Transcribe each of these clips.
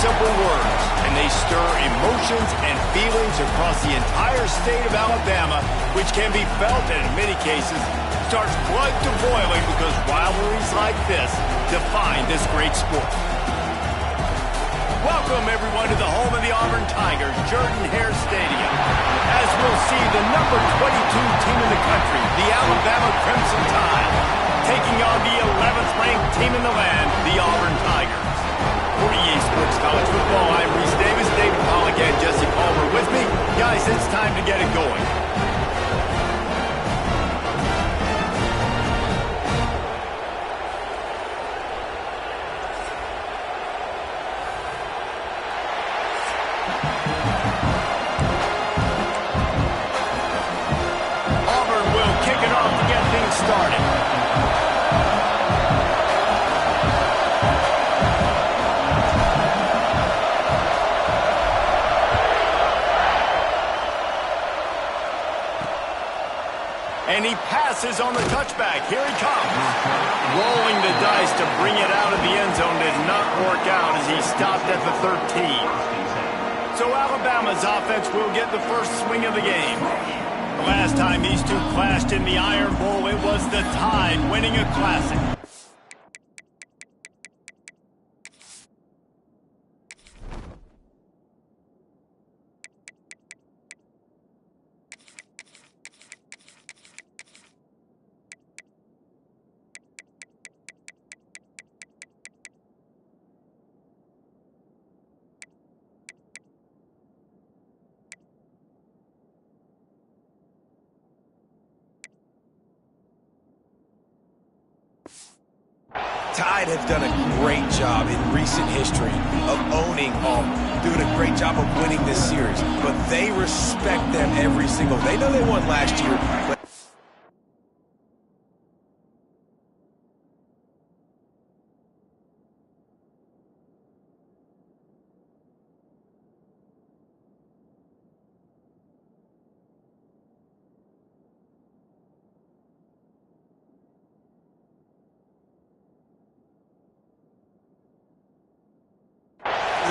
simple words, and they stir emotions and feelings across the entire state of Alabama, which can be felt and in many cases starts blood to boiling because rivalries like this define this great sport. Welcome, everyone, to the home of the Auburn Tigers, Jordan-Hare Stadium, as we'll see the number 22 team in the country, the Alabama Crimson Tide, taking on the 11th ranked team in the land, the Auburn Tigers. For EA Sports College Football, I'm Reese Davis, David Pollock, and Jesse Palmer with me. Guys, it's time to get it going. And he passes on the touchback. Here he comes. Rolling the dice to bring it out of the end zone did not work out as he stopped at the 13. So Alabama's offense will get the first swing of the game. The last time these two clashed in the Iron Bowl, it was the Tide winning a classic. Tide have done a great job in recent history of owning Auburn, doing a great job of winning this series. But they respect them every single. They know they won last year, but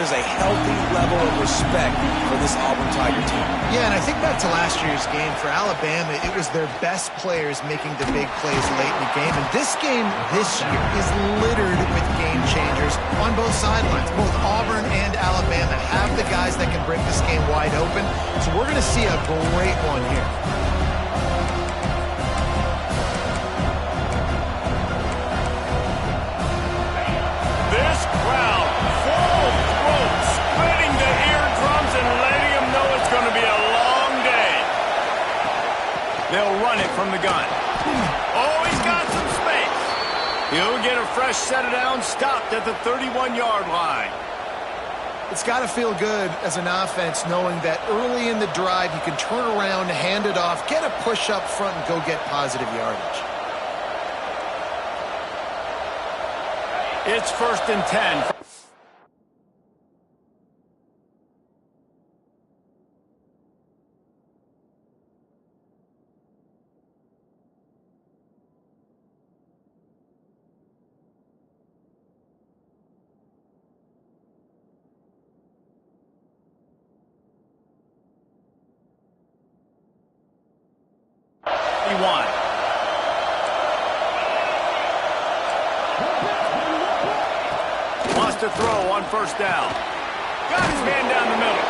there's a healthy level of respect for this Auburn Tiger team. Yeah, and I think back to last year's game. For Alabama, it was their best players making the big plays late in the game. And this game this year is littered with game changers on both sidelines. Both Auburn and Alabama have the guys that can break this game wide open. So we're going to see a great one here. This crowd full throat, splitting the eardrums and letting them know it's going to be a long day. They'll run it from the gun. Oh, he's got some space. He'll get a fresh set of downs, stopped at the 31-yard line. It's got to feel good as an offense knowing that early in the drive you can turn around, hand it off, get a push up front, and go get positive yardage. It's 1st and 10. Wants to throw on 1st down. Got his man down the middle.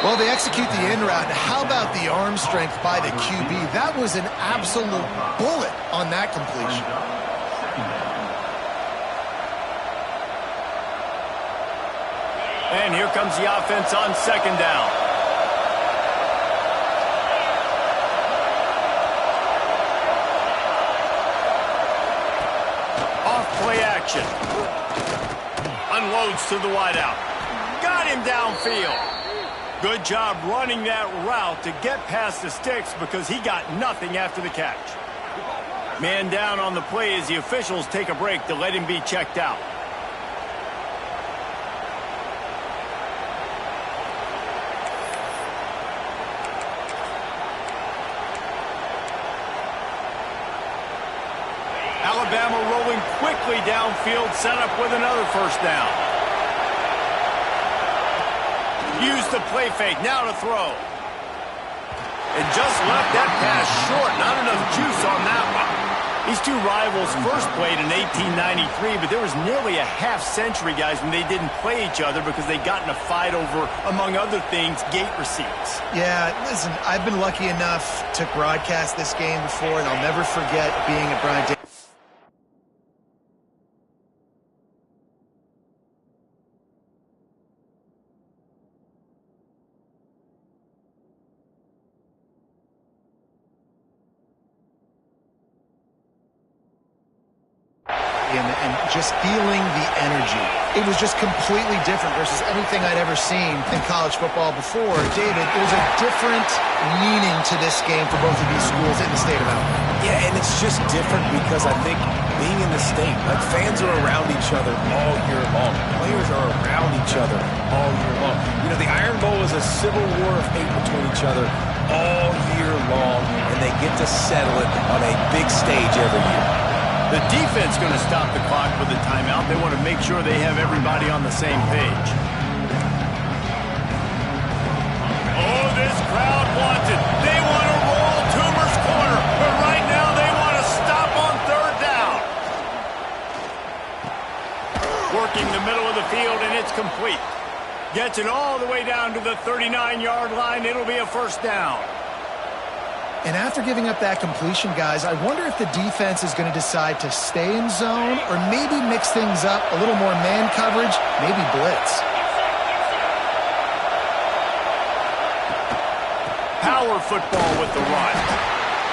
Well, they execute the in route. How about the arm strength by the QB? That was an absolute bullet on that completion. And here comes the offense on 2nd down. Off-play action. Unloads to the wideout. Got him downfield. Good job running that route to get past the sticks because he got nothing after the catch. Man down on the play as the officials take a break to let him be checked out. Alabama rolling quickly downfield, set up with another 1st down. Used the play fake, now to throw. And just left that pass short. Not enough juice on that one. These two rivals first played in 1893, but there was nearly a half-century, guys, when they didn't play each other because they got in a fight over, among other things, gate receipts. Yeah, listen, I've been lucky enough to broadcast this game before, and I'll never forget being at Bryant. And just feeling the energy. It was just completely different versus anything I'd ever seen in college football before. David, there's a different meaning to this game for both of these schools in the state of Alabama. Yeah, and it's just different because I think being in the state, like fans are around each other all year long. Players are around each other all year long. You know, the Iron Bowl is a civil war of hate between each other all year long, and they get to settle it on a big stage every year. The defense going to stop the clock with a timeout. They want to make sure they have everybody on the same page. Oh, this crowd wants it. They want to roll Toomer's corner, but right now they want to stop on third down. Working the middle of the field, and it's complete. Gets it all the way down to the 39-yard line. It'll be a first down. And after giving up that completion, guys, I wonder if the defense is going to decide to stay in zone or maybe mix things up, a little more man coverage, maybe blitz. Power football with the run.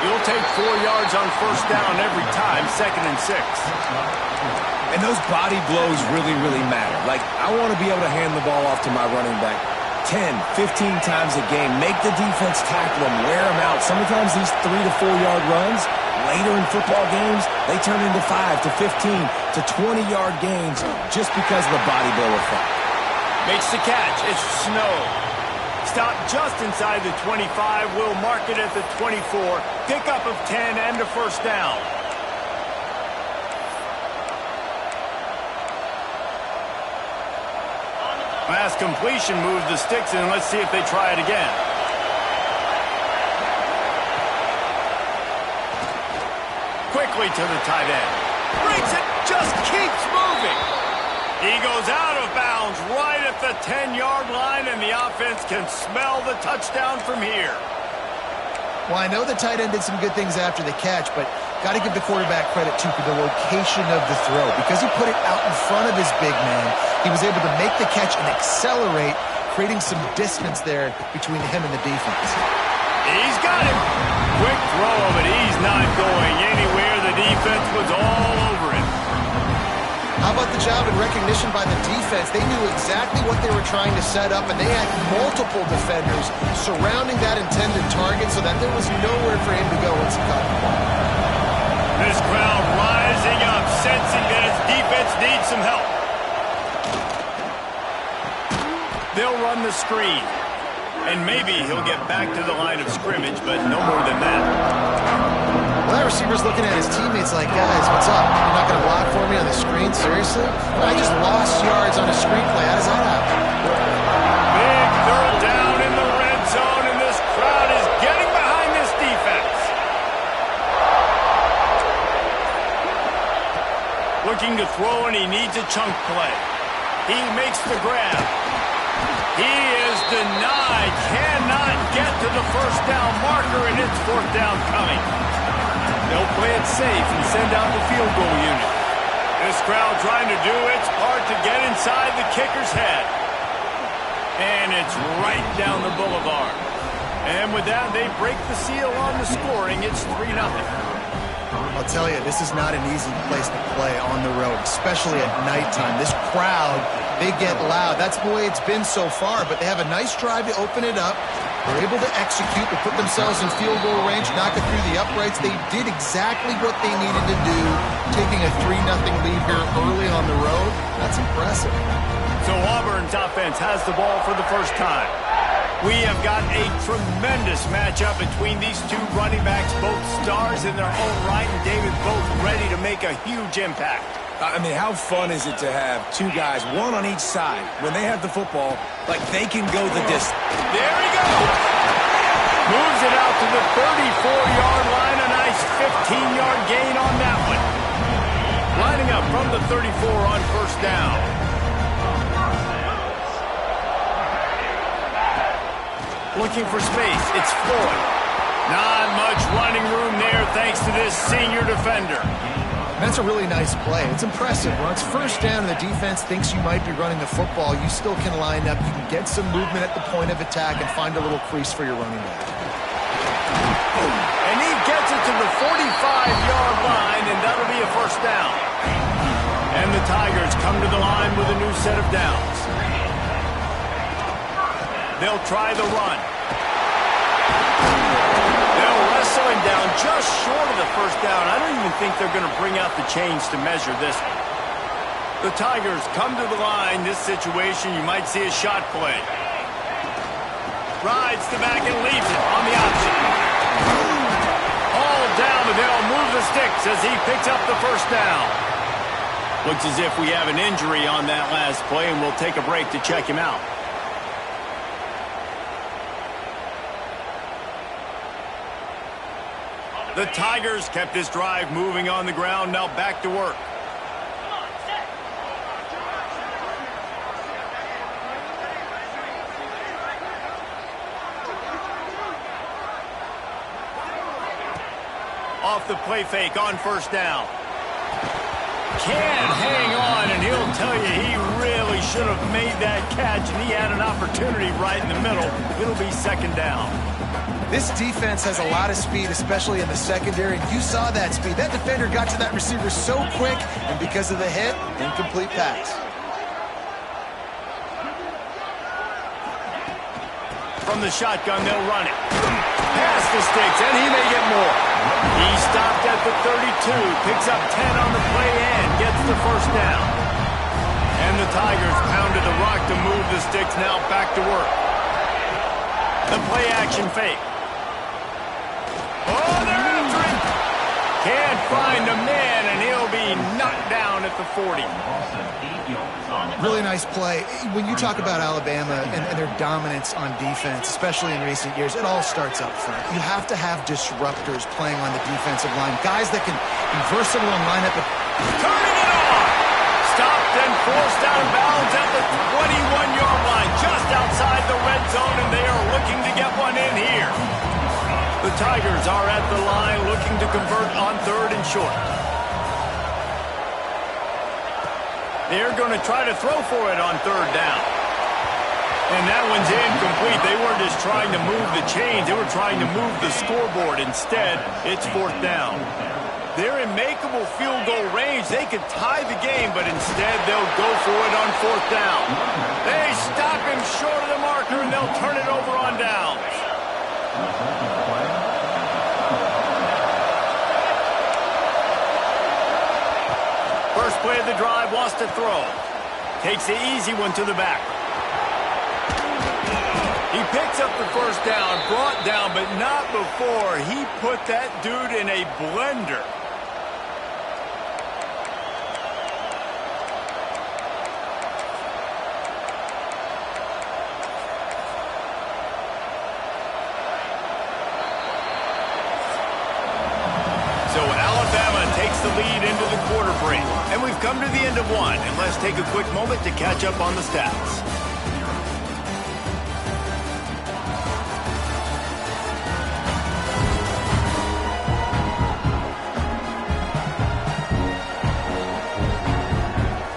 You'll take 4 yards on first down every time, 2nd and 6. And those body blows really, really matter. Like, I want to be able to hand the ball off to my running back 10, 15 times a game. Make the defense tackle them, wear them out. Sometimes these 3 to 4 yard runs, later in football games, they turn into 5 to 15 to 20 yard gains just because of the body blow effect. Makes the catch. It's Snow. Stop just inside the 25. We'll mark it at the 24. Pickup of 10 and a first down. Pass completion moves the sticks in. Let's see if they try it again. Quickly to the tight end. Brings it, just keeps moving. He goes out of bounds right at the 10-yard line, and the offense can smell the touchdown from here. Well, I know the tight end did some good things after the catch, but got to give the quarterback credit, too, for the location of the throw. Because he put it out in front of his big man, he was able to make the catch and accelerate, creating some distance there between him and the defense. He's got him. Quick throw, but he's not going anywhere. The defense was all over him. How about the job and recognition by the defense? They knew exactly what they were trying to set up, and they had multiple defenders surrounding that intended target so that there was nowhere for him to go once he caught the ball. This crowd rising up, sensing that its defense needs some help. They'll run the screen, and maybe he'll get back to the line of scrimmage, but no more than that. Well, that receiver's looking at his teammates like, guys, what's up? You're not going to block for me on the screen? Seriously? I just lost yards on a screen play. How does that happen? Big third down in the red zone, and this crowd is getting behind this defense. Looking to throw, and he needs a chunk play. He makes the grab. He is denied. Cannot get to the first down marker, and it's fourth down coming. They'll play it safe and send out the field goal unit. This crowd trying to do its part to get inside the kicker's head. And it's right down the boulevard. And with that, they break the seal on the scoring. It's 3-0. I'll tell you, this is not an easy place to play on the road, especially at nighttime. This crowd, they get loud. That's the way it's been so far, but they have a nice drive to open it up. They're able to execute. They put themselves in field goal range, knock it through the uprights. They did exactly what they needed to do, taking a 3-0 lead here early on the road. That's impressive. So Auburn's offense has the ball for the first time. We have got a tremendous matchup between these two running backs, both stars in their own right, and David, both ready to make a huge impact. I mean, how fun is it to have two guys, one on each side, when they have the football, like they can go the distance. There he goes. Moves it out to the 34-yard line. A nice 15-yard gain on that one. Lining up from the 34 on first down. Looking for space. It's Floyd. Not much running room there thanks to this senior defender. That's a really nice play. It's impressive. When it's first down and the defense thinks you might be running the football, you still can line up. You can get some movement at the point of attack and find a little crease for your running back. And he gets it to the 45-yard line, and that'll be a first down. And the Tigers come to the line with a new set of downs. They'll try the run. They'll wrestle him down just short of the first down. I don't even think they're going to bring out the chains to measure this. The Tigers come to the line. This situation, you might see a shot play. Rides the back and leaves it on the option. All down, and they'll move the sticks as he picks up the first down. Looks as if we have an injury on that last play, and we'll take a break to check him out. The Tigers kept this drive moving on the ground. Now back to work. Off the play fake on first down. Can't hang on, and he'll tell you he really should have made that catch, and he had an opportunity right in the middle. It'll be second down. This defense has a lot of speed, especially in the secondary. You saw that speed. That defender got to that receiver so quick, and because of the hit, incomplete pass. From the shotgun, they'll run it. Past the sticks, and he may get more. He stopped at the 32, picks up 10 on the play and gets the first down. And the Tigers pounded the rock to move the sticks. Now back to work. The play action fake. Oh, they're after him. Can't find a man, and he'll be knocked down at the 40. Really nice play. When you talk about Alabama and their dominance on defense, especially in recent years, it all starts up front. You have to have disruptors playing on the defensive line, guys that can be versatile and line up. Turning it on. Stopped and forced out of bounds at the 21-yard line, just outside the red zone, and they are looking to get one in here. The Tigers are at the line looking to convert on third and short. They're going to try to throw for it on third down. And that one's incomplete. They weren't just trying to move the chains. They were trying to move the scoreboard. Instead, it's fourth down. They're in makeable field goal range. They could tie the game, but instead they'll go for it on fourth down. They stop him short of the marker, and they'll turn it over on downs. First play of the drive, wants to throw. Takes the easy one to the back. He picks up the first down, brought down, but not before he put that dude in a blender. So Alabama takes the lead into the quarter break. And we've come to the end of one. And let's take a quick moment to catch up on the stats.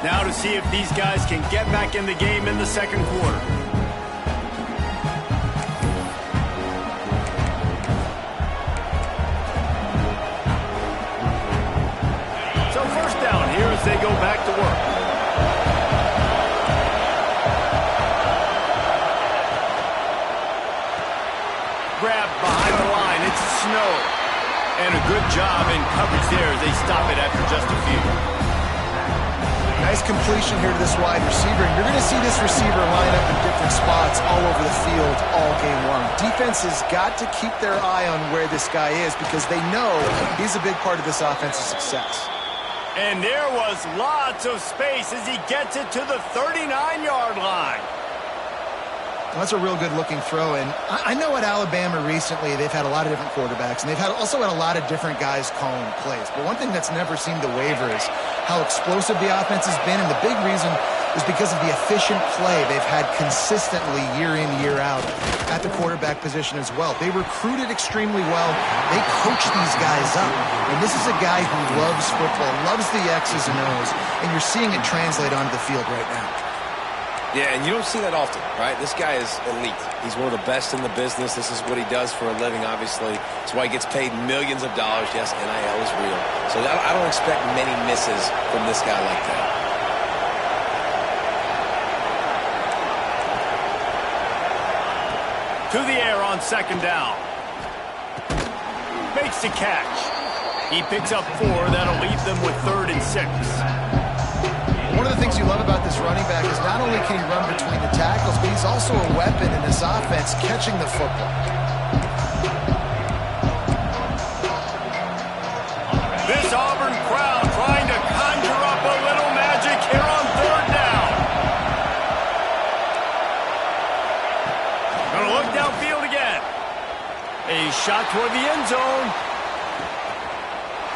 Now to see if these guys can get back in the game in the second quarter. So first down here as they go back to work. Grab behind the line. It's Snow. And a good job in coverage there as they stop it after just a few. Nice completion here to this wide receiver. And you're going to see this receiver line up in different spots all over the field all game long. Defense has got to keep their eye on where this guy is because they know he's a big part of this offense's success. And there was lots of space as he gets it to the 39-yard line. Well, that's a real good-looking throw, and I know at Alabama recently they've had a lot of different quarterbacks, and they've also had a lot of different guys calling plays. But one thing that's never seemed to waver is how explosive the offense has been, and the big reason is because of the efficient play they've had consistently year in, year out at the quarterback position as well. They recruited extremely well. They coach these guys up, and this is a guy who loves football, loves the X's and O's, and you're seeing it translate onto the field right now. Yeah, and you don't see that often, right? This guy is elite. He's one of the best in the business. This is what he does for a living, obviously. That's why he gets paid millions of dollars. Yes, NIL is real. So I don't expect many misses from this guy like that. To the air on second down. Makes the catch. He picks up 4. That'll leave them with 3rd and 6. One of the things you love about this running back is not only can he run between the tackles, but he's also a weapon in this offense catching the football. This Auburn crowd trying to conjure up a little magic here on 3rd down. Gonna look downfield again. A shot toward the end zone.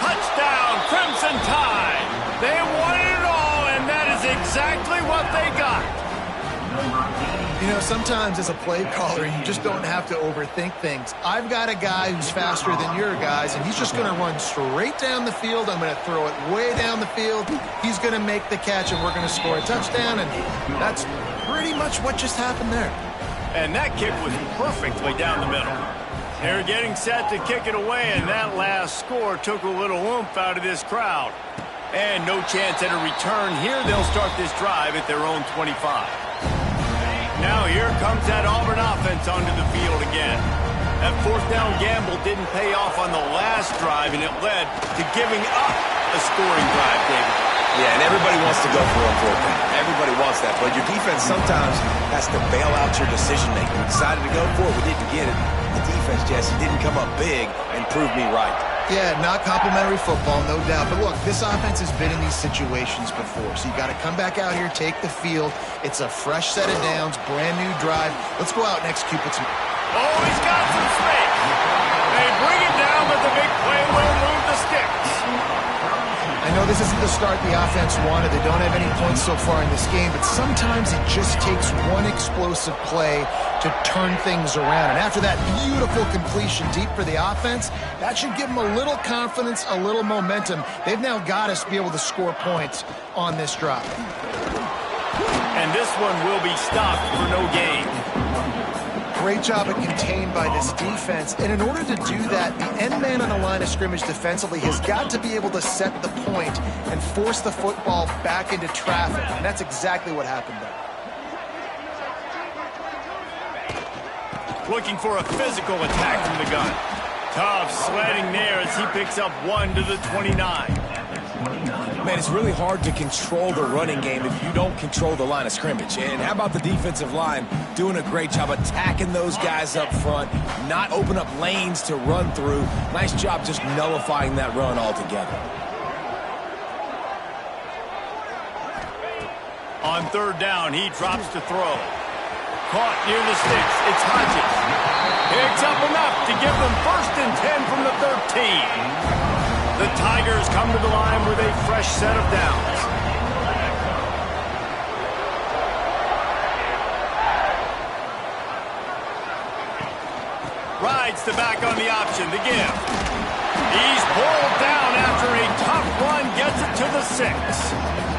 Touchdown, Crimson Tide. They wanted it all, and that is exactly what they got. You know, sometimes as a play caller, you just don't have to overthink things. I've got a guy who's faster than your guys, and he's just going to run straight down the field. I'm going to throw it way down the field. He's going to make the catch, and we're going to score a touchdown, and that's pretty much what just happened there. And that kick was perfectly down the middle. They're getting set to kick it away, and that last score took a little oomph out of this crowd. And no chance at a return here. They'll start this drive at their own 25. Now here comes that Auburn offense onto the field again. That 4th down gamble didn't pay off on the last drive, and it led to giving up a scoring drive, David. Yeah, and everybody wants to go for it on 4th down. Everybody wants that, but your defense sometimes has to bail out your decision-making. We decided to go for it. We didn't get it. The defense, Jesse, didn't come up big and prove me right. Yeah, not complimentary football, no doubt. But look, this offense has been in these situations before. So you got to come back out here, take the field. It's a fresh set of downs, brand new drive. Let's go out and execute with some... Oh, he's got some space. They bring it down, but the big play will move the sticks. I know this isn't the start the offense wanted. They don't have any points so far in this game, but sometimes it just takes one explosive play to turn things around. And after that beautiful completion deep for the offense, that should give them a little confidence, a little momentum. They've now got us to be able to score points on this drive. And this one will be stopped for no gain. Great job of contained by this defense. And in order to do that, the end man on the line of scrimmage defensively has got to be able to set the point and force the football back into traffic. And that's exactly what happened there. Looking for a physical attack from the gun. Tough sledding there as he picks up 1 to the 29. Man, it's really hard to control the running game if you don't control the line of scrimmage. And how about the defensive line doing a great job attacking those guys up front, not open up lanes to run through. Nice job just nullifying that run altogether. On 3rd down, he drops to throw. Caught near the sticks. It's Hodges. Picks up enough to give them 1st and 10 from the 13. The Tigers come to the line with a fresh set of downs. Rides the back on the option, the give. He's pulled down after a tough run, gets it to the 6.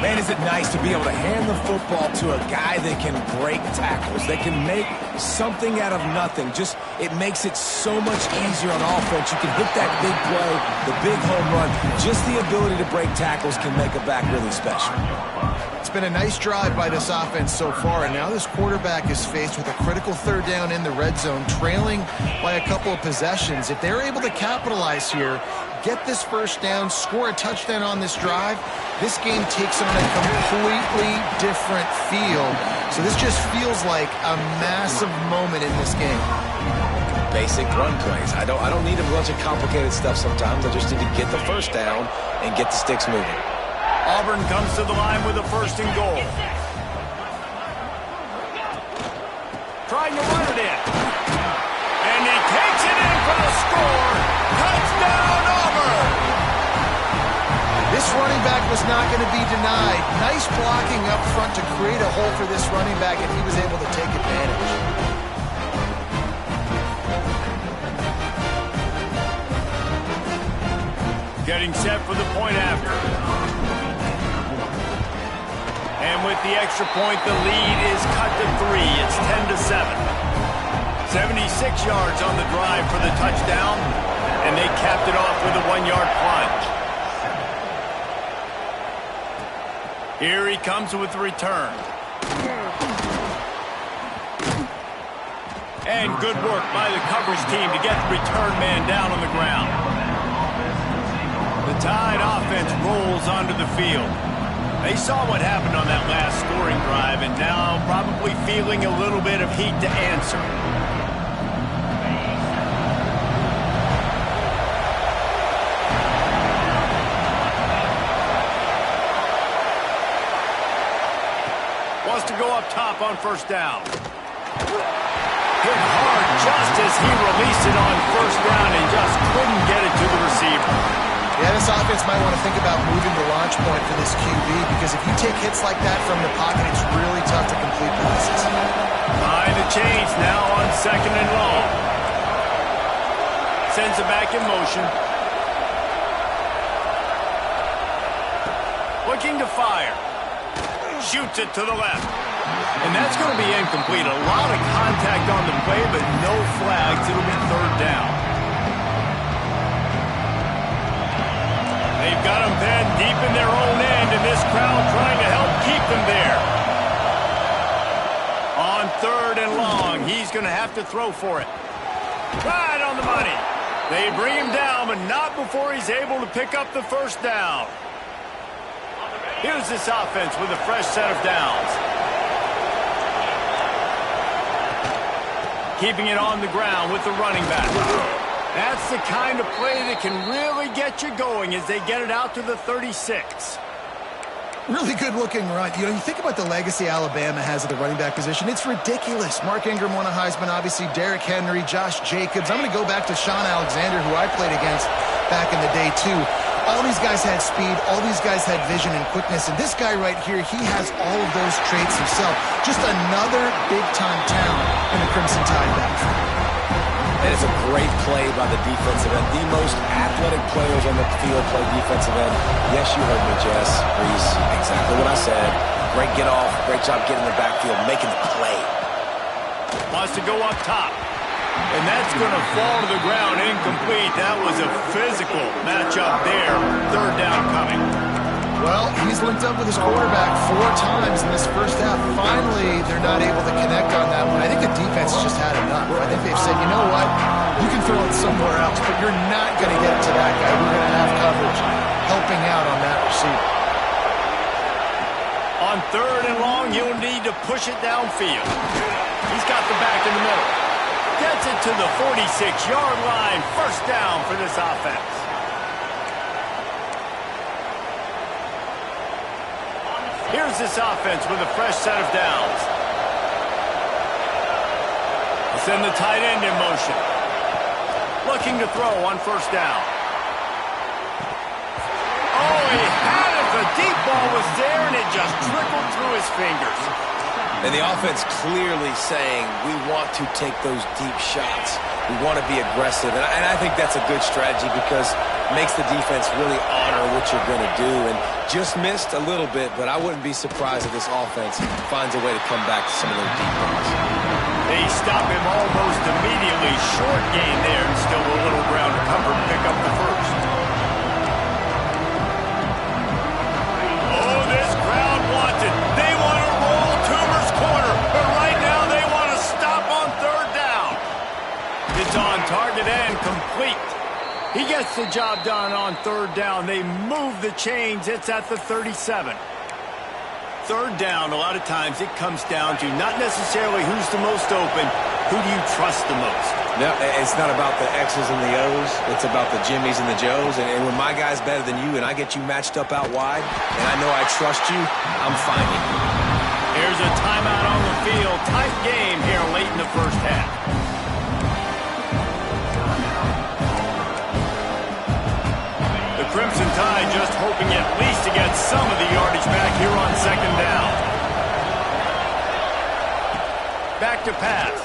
Man, is it nice to be able to hand the football to a guy that can break tackles, that can make something out of nothing. Just, it makes it so much easier on offense. You can hit that big play, the big home run. Just the ability to break tackles can make a back really special. It's been a nice drive by this offense so far, and now this quarterback is faced with a critical 3rd down in the red zone, trailing by a couple of possessions. If they're able to capitalize here, get this 1st down, score a touchdown on this drive, this game takes on a completely different feel. So this just feels like a massive moment in this game. basic run plays. I don't need a bunch of complicated stuff sometimes. I just need to get the first down and get the sticks moving. Auburn comes to the line with a 1st and goal. Trying to run it in. And he takes it in for the score. Touchdown, Auburn! This running back was not going to be denied. Nice blocking up front to create a hole for this running back, and he was able to take advantage. Getting set for the point after. And with the extra point, the lead is cut to 3. It's 10-7. 76 yards on the drive for the touchdown, and they capped it off with a 1-yard plunge. Here he comes with the return. And good work by the coverage team to get the return man down on the ground. The Tide offense rolls onto the field. They saw what happened on that last scoring drive and now probably feeling a little bit of heat to answer. Wants to go up top on 1st down. Hit hard just as he released it on 1st down and just couldn't get it to the receiver. Yeah, this offense might want to think about moving the launch point for this QB because if you take hits like that from the pocket, it's really tough to complete passes. Behind the chains now on 2nd and long. Sends it back in motion. Looking to fire. Shoots it to the left. And that's going to be incomplete. A lot of contact on the play, but no flags. It'll be 3rd down. They've got them then deep in their own end, and this crowd trying to help keep them there. On 3rd and long, he's going to have to throw for it. Right on the money. They bring him down, but not before he's able to pick up the 1st down. Here's this offense with a fresh set of downs. Keeping it on the ground with the running back. That's the kind of play that can really get you going as they get it out to the 36. Really good-looking run. You know, you think about the legacy Alabama has at the running back position. It's ridiculous. Mark Ingram won a Heisman, obviously. Derrick Henry, Josh Jacobs. I'm going to go back to Sean Alexander, who I played against back in the day, too. All these guys had speed. All these guys had vision and quickness. And this guy right here, he has all of those traits himself. Just another big-time talent in the Crimson Tide backfield. And it's a great play by the defensive end. The most athletic players on the field play defensive end. Yes, you heard me, Jess, Reese. Exactly what I said. Great get off. Great job getting in the backfield, making the play. Wants to go up top. And that's going to fall to the ground incomplete. That was a physical matchup there. 3rd down coming. Well, he's linked up with his quarterback 4 times in this first half. Finally, they're not able to connect on that one. I think the defense just had enough. I think they've said, you know what? You can throw it somewhere else, but you're not going to get it to that guy. We're going to have coverage helping out on that receiver. On 3rd and long, you'll need to push it downfield. He's got the back in the middle. Gets it to the 46-yard line. 1st down for this offense. Here's this offense with a fresh set of downs. They send the tight end in motion. Looking to throw on 1st down. Oh, he had it. The deep ball was there, and it just trickled through his fingers. And the offense clearly saying, we want to take those deep shots. We want to be aggressive. And I think that's a good strategy because it makes the defense really honor what you're going to do. And just missed a little bit, but I wouldn't be surprised if this offense finds a way to come back to some of those deep balls. They stop him almost immediately. Short gain there, and still a little ground to cover to pick up the 1st. Oh, this crowd wants it. They want to roll Toomer's corner, but right now they want to stop on 3rd down. It's on target and complete. He gets the job done on 3rd down. They move the chains. It's at the 37. third down, a lot of times it comes down to not necessarily who's the most open, who do you trust the most? No, it's not about the X's and the O's. It's about the Jimmys and the Joes. And when my guy's better than you and I get you matched up out wide, and I know I trust you, I'm finding you. Here's a timeout on the field. Tight game here late in the first half. The Crimson Tide just hoping at least to get some of the yardage back here on second down. Back to pass.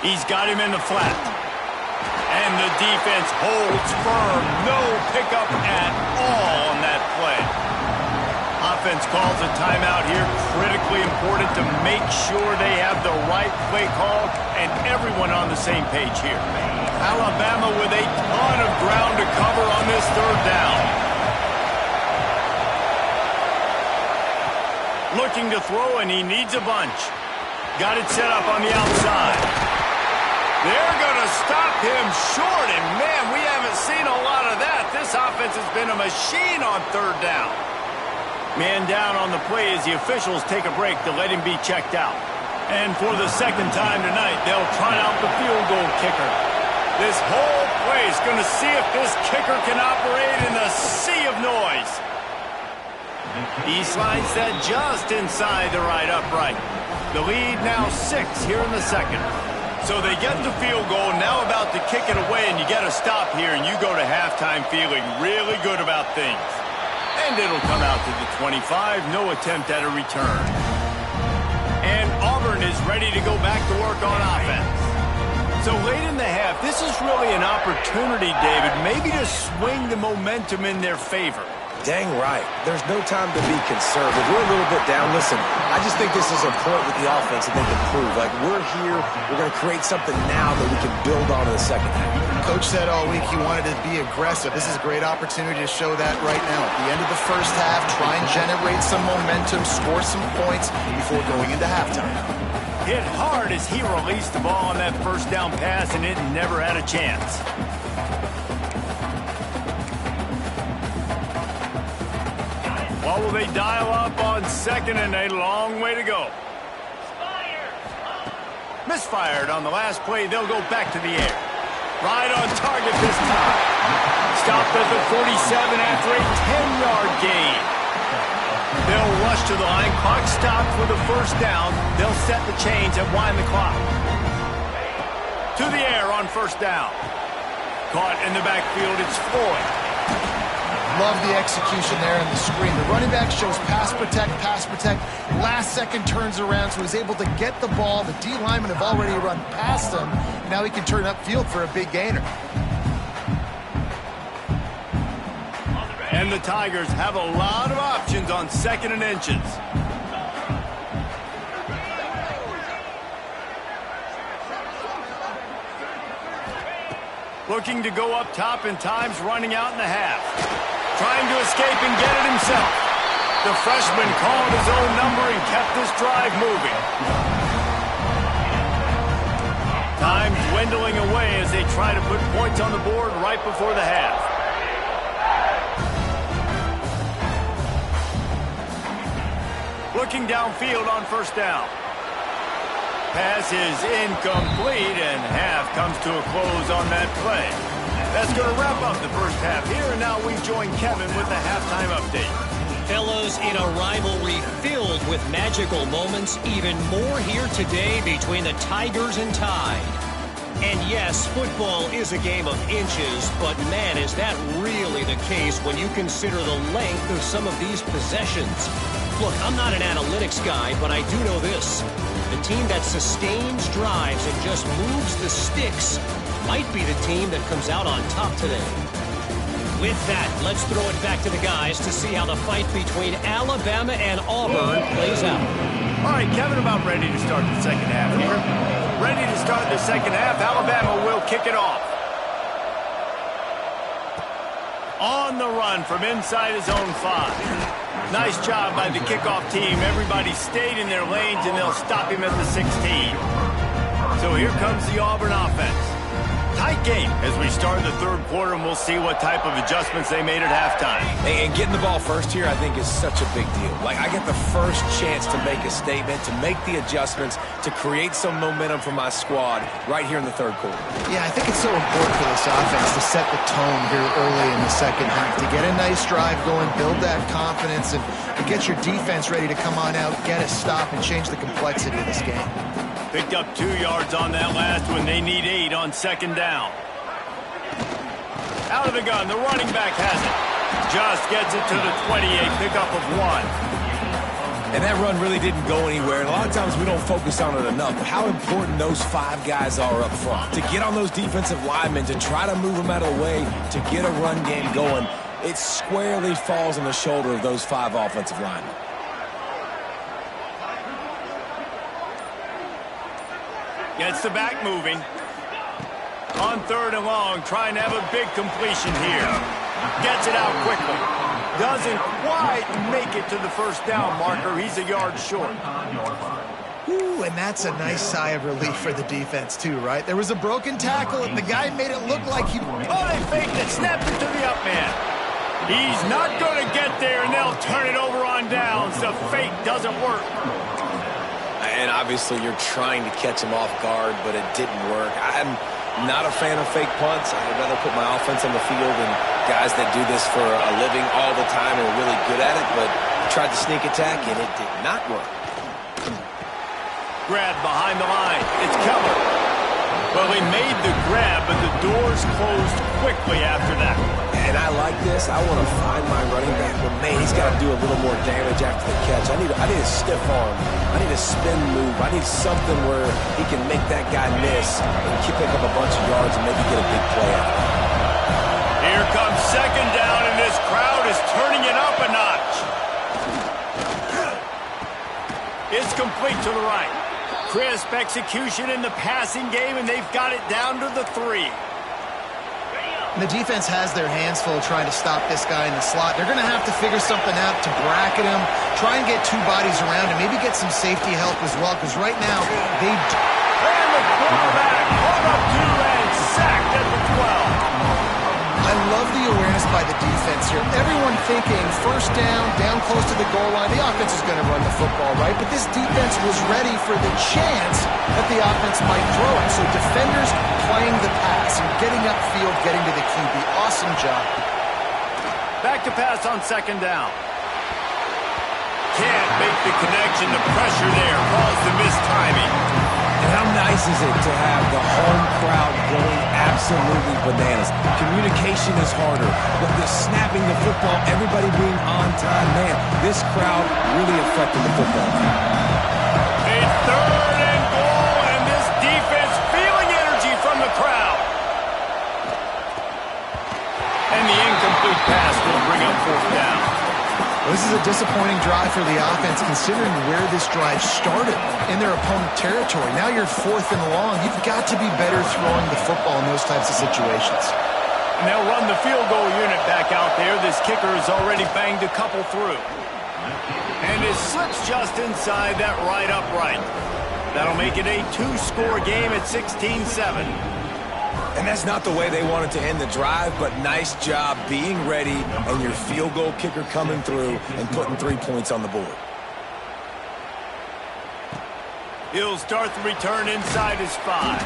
He's got him in the flat. And the defense holds firm. No pickup at all on that play. Offense calls a timeout here. Critically important to make sure they have the right play call and everyone on the same page here. Alabama with a ton of ground to cover on this third down. Looking to throw, and he needs a bunch. Got it set up on the outside. They're going to stop him short, and man, we haven't seen a lot of that. This offense has been a machine on third down. Man down on the play as the officials take a break to let him be checked out. And for the second time tonight, they'll try out the field goal kicker. This whole play is going to see if this kicker can operate in a sea of noise. He slides that just inside the right upright. The lead now 6 here in the second. So they get the field goal, now about to kick it away, and you get a stop here, and you go to halftime feeling really good about things. And it'll come out to the 25, no attempt at a return. And Auburn is ready to go back to work on offense. So late in the half, this is really an opportunity, David, maybe to swing the momentum in their favor. Dang right. There's no time to be conservative. We're a little bit down. Listen, I just think this is a point with the offense that they can prove. Like, we're here. We're going to create something now that we can build on in the second half. Coach said all week he wanted to be aggressive. This is a great opportunity to show that right now. At the end of the first half, try and generate some momentum, score some points before going into halftime. Hit hard as he released the ball on that first down pass, and it never had a chance. What will they dial up on second, and a long way to go? Misfired on the last play. They'll go back to the air. Right on target this time. Stopped at the 47 after a 10-yard gain. They'll rush to the line. Clock stopped for the first down. They'll set the chains and wind the clock. To the air on first down. Caught in the backfield. It's Floyd. Love the execution there in the screen. The running back shows pass protect, pass protect. Last second turns around, so he's able to get the ball. The D linemen have already run past him. Now he can turn upfield for a big gainer. And the Tigers have a lot of options on second and inches. Looking to go up top, and time's running out in the half. Trying to escape and get it himself. The freshman called his own number and kept this drive moving. Time dwindling away as they try to put points on the board right before the half. Looking downfield on first down. Pass is incomplete, and half comes to a close on that play. That's going to wrap up the first half here, and now we join Kevin with the halftime update. Fellows, in a rivalry filled with magical moments, even more here today between the Tigers and Tide. And yes, football is a game of inches, but man, is that really the case when you consider the length of some of these possessions. Look, I'm not an analytics guy, but I do know this. The team that sustains drives and just moves the sticks might be the team that comes out on top today. With that, let's throw it back to the guys to see how the fight between Alabama and Auburn plays out. All right, Kevin, about ready to start the second half here. Ready to start the second half. Alabama will kick it off. On the run from inside his own 5. Nice job by the kickoff team. Everybody stayed in their lanes, and they'll stop him at the 16. So here comes the Auburn offense. Tight game as we start the third quarter, and we'll see what type of adjustments they made at halftime. And getting the ball first here, I think, is such a big deal. Like, I get the first chance to make a statement, to make the adjustments, to create some momentum for my squad right here in the third quarter. Yeah, I think it's so important for this offense to set the tone here early in the second half, to get a nice drive going, build that confidence, and get your defense ready to come on out, get a stop, and change the complexity of this game. Picked up 2 yards on that last one. They need 8 on second down. Out of the gun, the running back has it. Just gets it to the 28, pickup of 1. And that run really didn't go anywhere. And a lot of times we don't focus on it enough. But how important those 5 guys are up front. To get on those defensive linemen, to try to move them out of the way, to get a run game going, it squarely falls on the shoulder of those 5 offensive linemen. Gets the back moving. On third and long, trying to have a big completion here. Gets it out quickly. Doesn't quite make it to the first down marker. He's a yard short. Ooh, and that's a nice sigh of relief for the defense, too, right? There was a broken tackle, and the guy made it look like he... Oh, they faked it. Snapped it to the up man. He's not going to get there, and they'll turn it over on downs. The fake doesn't work. And obviously you're trying to catch him off guard, but it didn't work. I'm not a fan of fake punts. I'd rather put my offense on the field and guys that do this for a living all the time and are really good at it, but tried to sneak attack, and it did not work. Grab behind the line. It's Keller. Well, he made the grab, but the doors closed quickly after that. And I like this. I want to find my running back, but man, he's got to do a little more damage after the catch. I need a stiff arm. I need a spin move. I need something where he can make that guy miss and pick up a bunch of yards and maybe get a big play out of it. Here comes second down, and this crowd is turning it up a notch. It's complete to the right. Crisp execution in the passing game, and they've got it down to the 3. And the defense has their hands full trying to stop this guy in the slot. They're going to have to figure something out to bracket him, try and get 2 bodies around him, maybe get some safety help as well, because right now they... And the quarterback pulled up 2 and sacked at the 12. I love the awareness by the defense here. Everyone thinking first down, down close to the goal line. The offense is going to run the football, right? But this defense was ready for the chance that the offense might throw it. So defenders playing the pass and getting upfield, getting to the QB. Awesome job. Back to pass on second down. Can't make the connection. The pressure there caused the missed timing. And how nice is it to have the home crowd going absolutely bananas? Communication is harder, but the snapping the football, everybody being on time, man, this crowd really affected the football. A third and goal, and this defense feeling energy from the crowd. And the incomplete pass will bring up fourth down. This is a disappointing drive for the offense, considering where this drive started in their opponent territory. Now you're 4th and long. You've got to be better throwing the football in those types of situations. And they'll run the field goal unit back out there. This kicker has already banged a couple through. And it slips just inside that right upright. That'll make it a 2-score game at 16-7. And that's not the way they wanted to end the drive, but nice job being ready and your field goal kicker coming through and putting 3 points on the board. He'll start the return inside his 5.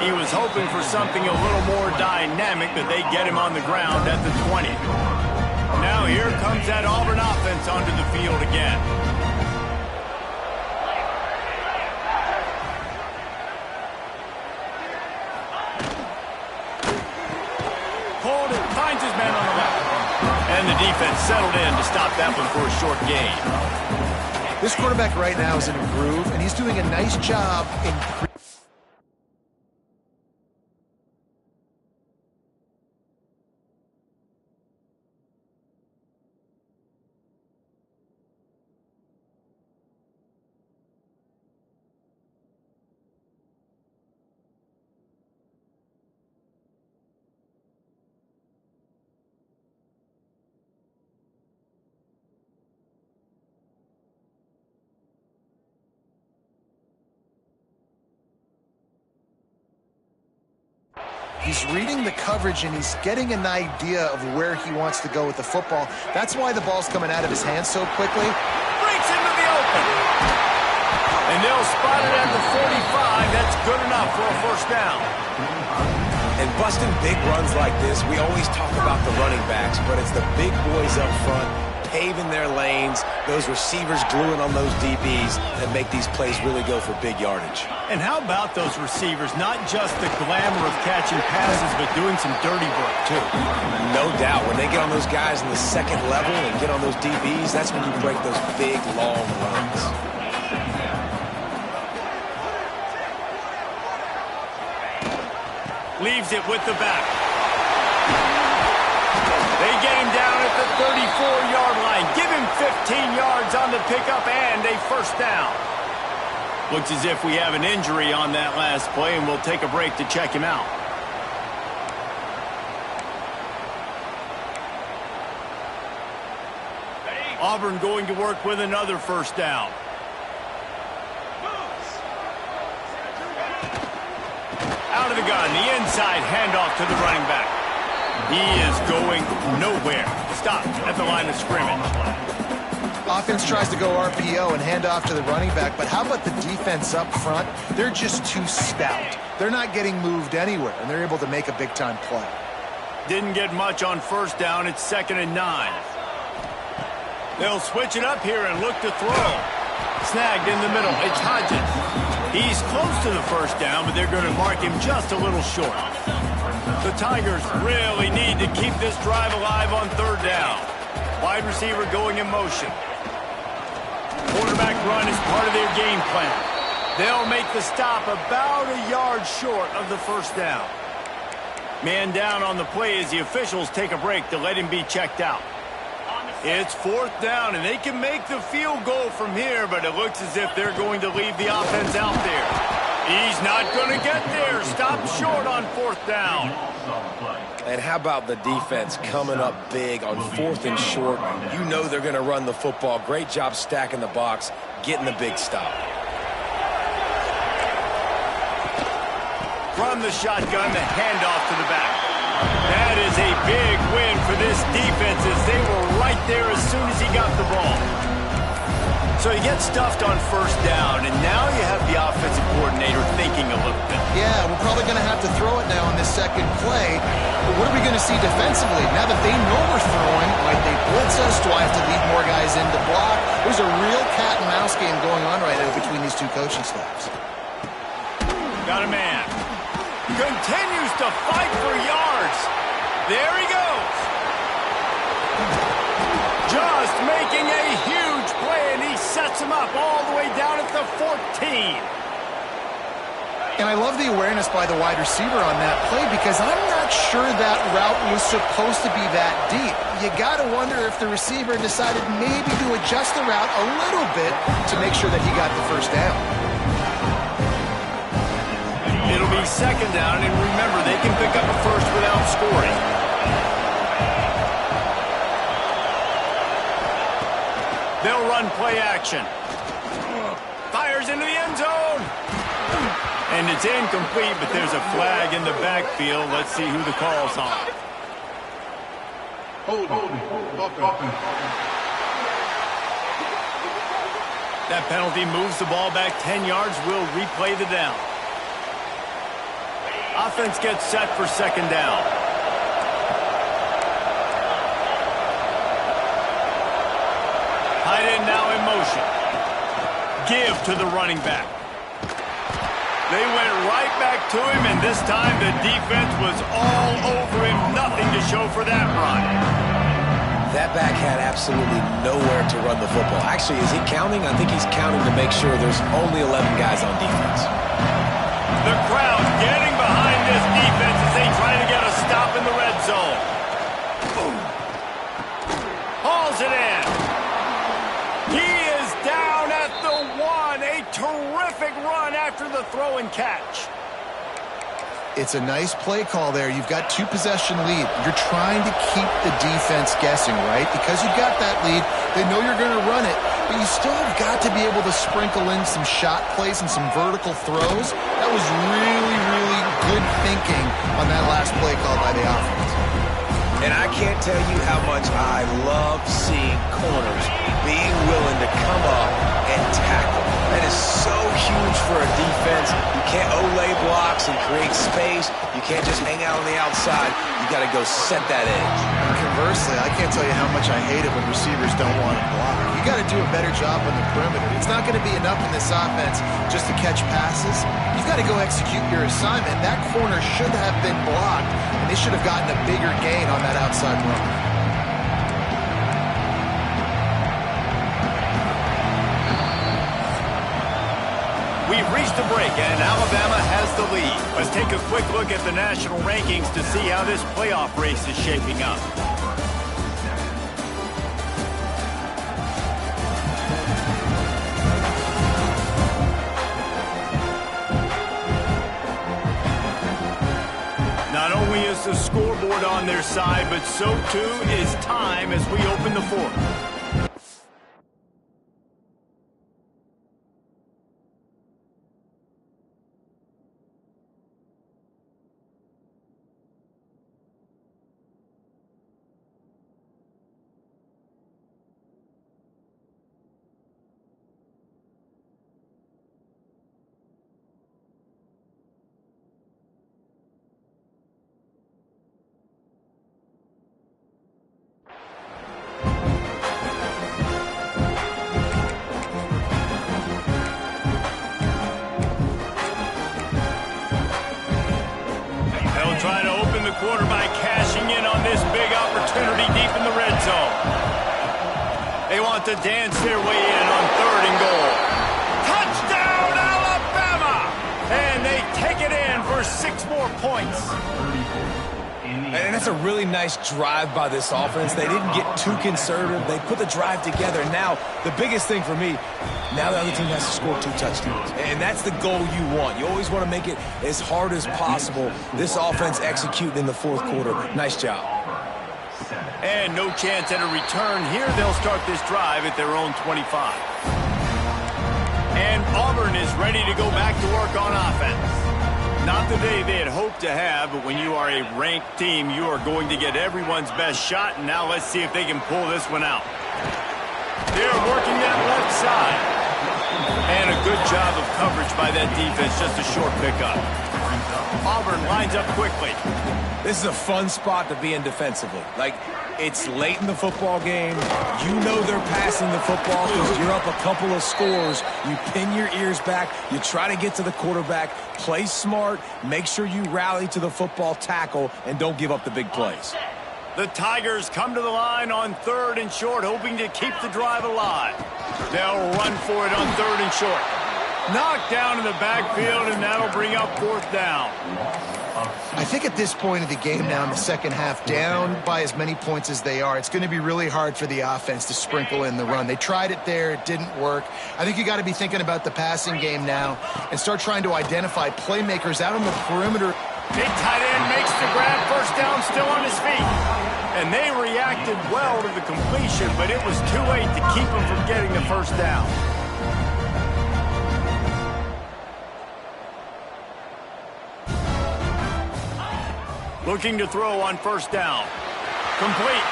He was hoping for something a little more dynamic, but they get him on the ground at the 20. Now here comes that Auburn offense onto the field again. Hold it, finds his man on the left. And the defense settled in to stop that one for a short gain. This quarterback right now is in a groove, and he's doing a nice job in... He's reading the coverage, and he's getting an idea of where he wants to go with the football. That's why the ball's coming out of his hands so quickly. Breaks into the open. And they'll spot it at the 45. That's good enough for a first down. And busting big runs like this, we always talk about the running backs, but it's the big boys up front paving their lanes, those receivers gluing on those DBs that make these plays really go for big yardage. And how about those receivers? Not just the glamour of catching passes, but doing some dirty work, too. No doubt. When they get on those guys in the second level and get on those DBs, that's when you break those big, long runs. Leaves it with the back. They get him down at the 34-yard line. Give him 15 yards on the pickup and a first down. Looks as if we have an injury on that last play, and we'll take a break to check him out. Auburn going to work with another first down. Out of the gun, the inside handoff to the running back. He is going nowhere. Stop at the line of scrimmage. Offense tries to go RPO and hand off to the running back, but how about the defense up front? They're just too stout. They're not getting moved anywhere, and they're able to make a big-time play. Didn't get much on first down. It's 2nd and 9. They'll switch it up here and look to throw. Snagged in the middle. It's Hodges. He's close to the first down, but they're going to mark him just a little short. The Tigers really need to keep this drive alive on 3rd down. Wide receiver going in motion. Quarterback run is part of their game plan. They'll make the stop about a yard short of the first down. Man down on the play as the officials take a break to let him be checked out. It's 4th down, and they can make the field goal from here, but it looks as if they're going to leave the offense out there. He's not going to get there. Stop short on 4th down. And how about the defense coming up big on 4th and short? You know they're going to run the football. Great job stacking the box, getting the big stop. From the shotgun, the handoff to the back. That is a big win for this defense as they were right there as soon as he got the ball. So he gets stuffed on first down, and now you have the offensive coordinator thinking a little bit. Yeah, we're probably going to have to throw it now on this second play. But what are we going to see defensively? Now that they know we're throwing, might they blitz us? Do I have to leave more guys in to block? There's a real cat and mouse game going on right now between these two coaching staffs. Got a man. Continues to fight for yards. There he goes. Just making a huge play, and he sets him up all the way down at the 14. And I love the awareness by the wide receiver on that play because I'm not sure that route was supposed to be that deep. You got to wonder if the receiver decided maybe to adjust the route a little bit to make sure that he got the first down. It'll be 2nd down, and remember, they can pick up a first without scoring. They'll run play action. Fires into the end zone. And it's incomplete, but there's a flag in the backfield. Let's see who the call's on. That penalty moves the ball back 10 yards. We'll replay the down. Offense gets set for 2nd down. Tight end now in motion. Give to the running back. They went right back to him, and this time the defense was all over him. Nothing to show for that run. That back had absolutely nowhere to run the football. Actually, is he counting? I think he's counting to make sure there's only 11 guys on defense. The crowd getting behind this defense as they try to get a stop in the red zone. Boom. Hauls it in. He is down at the 1. A terrific run after the throw and catch. It's a nice play call there. You've got 2-possession lead. You're trying to keep the defense guessing, right? Because you've got that lead, they know you're going to run it, but you still have got to be able to sprinkle in some shot plays and some vertical throws. That was really, really good thinking on that last play call by the offense. And I can't tell you how much I love seeing corners being willing to come up and tackle. That is so huge for a defense. You can't olay blocks and create space. You can't just hang out on the outside. You got to go set that edge. And conversely, I can't tell you how much I hate it when receivers don't want to block. You got to do a better job on the perimeter. It's not going to be enough in this offense just to catch passes. You've got to go execute your assignment. That corner should have been blocked, and they should have gotten a bigger gain on that outside run. We've reached a break, and Alabama has the lead. Let's take a quick look at the national rankings to see how this playoff race is shaping up. Not only is the scoreboard on their side, but so too is time as we open the fourth. Trying to open the quarter by cashing in on this big opportunity deep in the red zone. They want to dance their way in on 3rd and goal. Touchdown, Alabama! And they take it in for 6 more points. And that's a really nice drive by this offense. They didn't get too conservative. They put the drive together. Now, the biggest thing for me, now the other team has to score 2 touchdowns. And that's the goal you want. You always want to make it as hard as possible. This offense executing in the 4th quarter. Nice job. And no chance at a return here. They'll start this drive at their own 25. And Auburn is ready to go back to work on offense. Not the day they had hoped to have, but when you are a ranked team, you are going to get everyone's best shot. And now let's see if they can pull this one out. They're working that left side. And a good job of coverage by that defense, just a short pickup. Auburn lines up quickly. This is a fun spot to be in defensively. Like, it's late in the football game. You know they're passing the football because you're up a couple of scores. You pin your ears back. You try to get to the quarterback. Play smart. Make sure you rally to the football tackle and don't give up the big plays. The Tigers come to the line on 3rd and short, hoping to keep the drive alive. They'll run for it on 3rd and short. Knocked down in the backfield, and that'll bring up 4th down. I think at this point of the game now in the second half, down by as many points as they are, it's going to be really hard for the offense to sprinkle in the run. They tried it there. It didn't work. I think you got to be thinking about the passing game now and start trying to identify playmakers out on the perimeter. Big tight end makes the grab, 1st down, still on his feet. And they reacted well to the completion, but it was too late to keep him from getting the 1st down. Looking to throw on 1st down. Complete.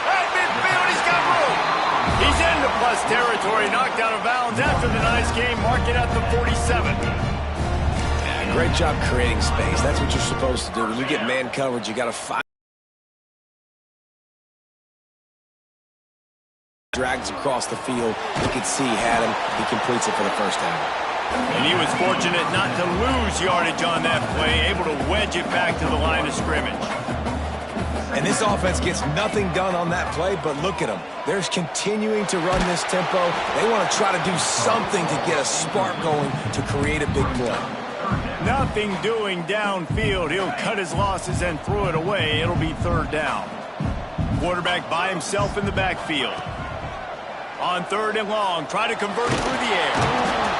At midfield, he's got room. He's into plus territory, knocked out of bounds after the nice game, mark it at the 47. Great job creating space. That's what you're supposed to do. When you get man coverage, you got to find. Drags across the field. You could see he had him. He completes it for the 1st down. And he was fortunate not to lose yardage on that play, able to wedge it back to the line of scrimmage. And this offense gets nothing done on that play, but look at them. They're continuing to run this tempo. They want to try to do something to get a spark going to create a big play. Nothing doing downfield. He'll cut his losses and throw it away. It'll be 3rd down. Quarterback by himself in the backfield. On 3rd and long, try to convert through the air.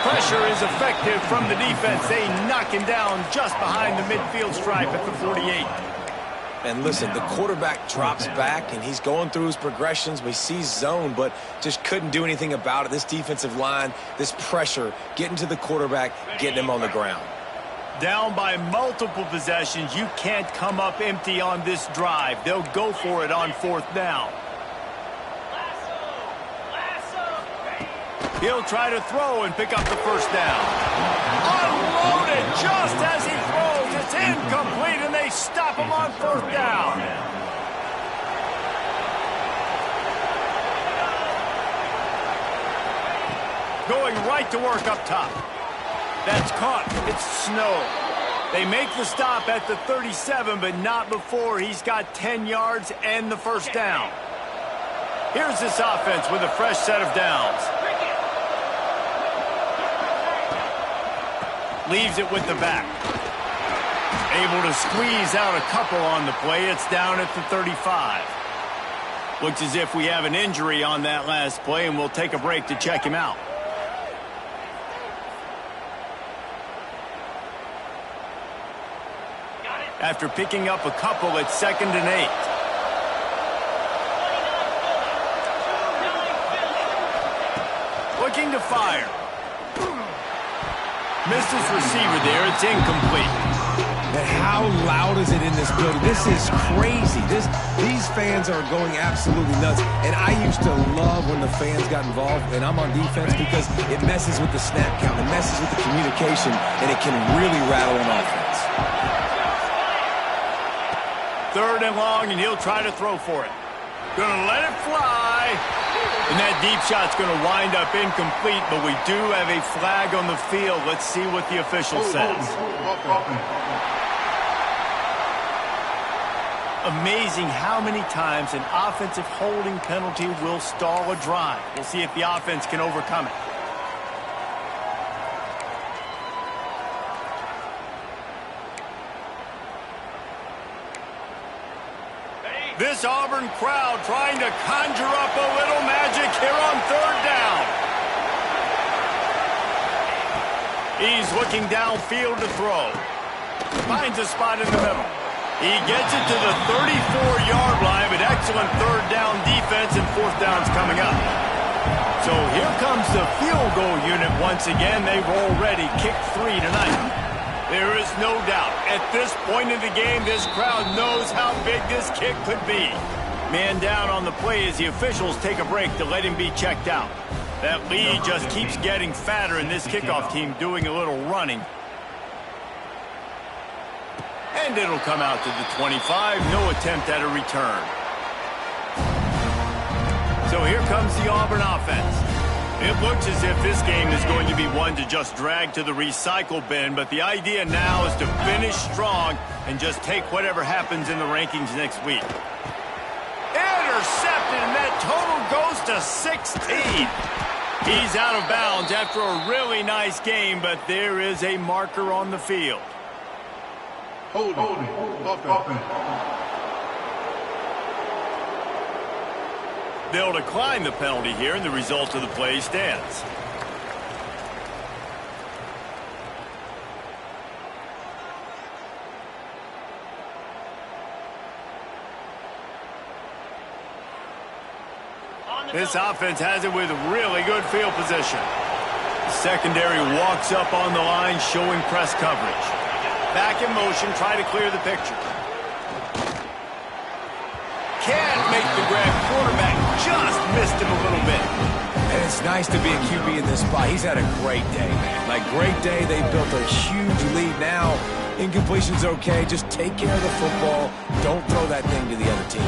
Pressure is effective from the defense. They knock him down just behind the midfield stripe at the 48. And listen, the quarterback drops back, and he's going through his progressions. We see zone, but just couldn't do anything about it. This defensive line, this pressure, getting to the quarterback, getting him on the ground. Down by multiple possessions, you can't come up empty on this drive. They'll go for it on 4th down. He'll try to throw and pick up the first down. Unloaded just as he throws. It's incomplete, and they stop him on 4th down. Going right to work up top. That's caught. It's Snow. They make the stop at the 37, but not before he's got 10 yards and the first down. Here's this offense with a fresh set of downs. Leaves it with the back. Able to squeeze out a couple on the play. It's down at the 35. Looks as if we have an injury on that last play, and we'll take a break to check him out. After picking up a couple, it's 2nd and 8. Looking to fire. Missed his receiver there. It's incomplete. And how loud is it in this building? This is crazy. These fans are going absolutely nuts. And I used to love when the fans got involved, and I'm on defense, because it messes with the snap count. It messes with the communication, and it can really rattle an offense. 3rd and long, and he'll try to throw for it. Gonna let it fly. And that deep shot's going to wind up incomplete, but we do have a flag on the field. Let's see what the official says. Amazing how many times an offensive holding penalty will stall a drive. We'll see if the offense can overcome it. This Auburn crowd trying to conjure up a little magic here on 3rd down. He's looking downfield to throw. Finds a spot in the middle. He gets it to the 34-yard line, but excellent 3rd down defense, and 4th down's coming up. So here comes the field goal unit once again. They've already kicked 3 tonight. There is no doubt, at this point in the game, this crowd knows how big this kick could be. Man down on the play as the officials take a break to let him be checked out. That lead just keeps getting fatter, and this kickoff team doing a little running. And it'll come out to the 25. No attempt at a return. So here comes the Auburn offense. It looks as if this game is going to be one to just drag to the recycle bin, but the idea now is to finish strong and just take whatever happens in the rankings next week. Intercepted, and that total goes to 16. He's out of bounds after a really nice game, but there is a marker on the field. Hold offense. They'll decline the penalty here, and the result of the play stands. This offense has it with really good field position. Secondary walks up on the line, showing press coverage. Back in motion, try to clear the picture. Can't make the grab. Quarterback just missed him a little bit. And it's nice to be a QB in this spot. He's had a great day, man. Like, great day. They built a huge lead now. Incompletion's okay. Just take care of the football. Don't throw that thing to the other team.